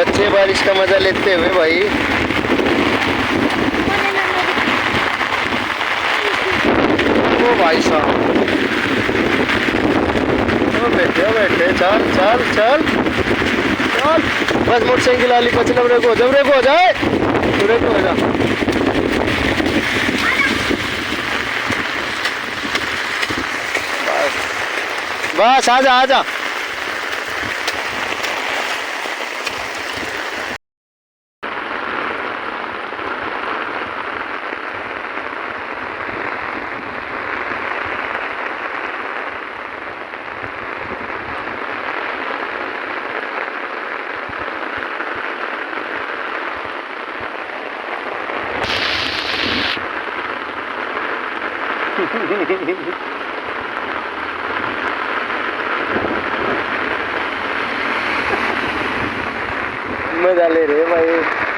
बच्चे बारिश का मजा लेते हुए भाई। ओ भाई साहब, बैठे बैठे, चल चल चल चल। बस मोटरसाइकिल वाली को जब रेको हो जाए तो रेको हो जा। बस बस आजा आजा। मजा ले रहे भाई।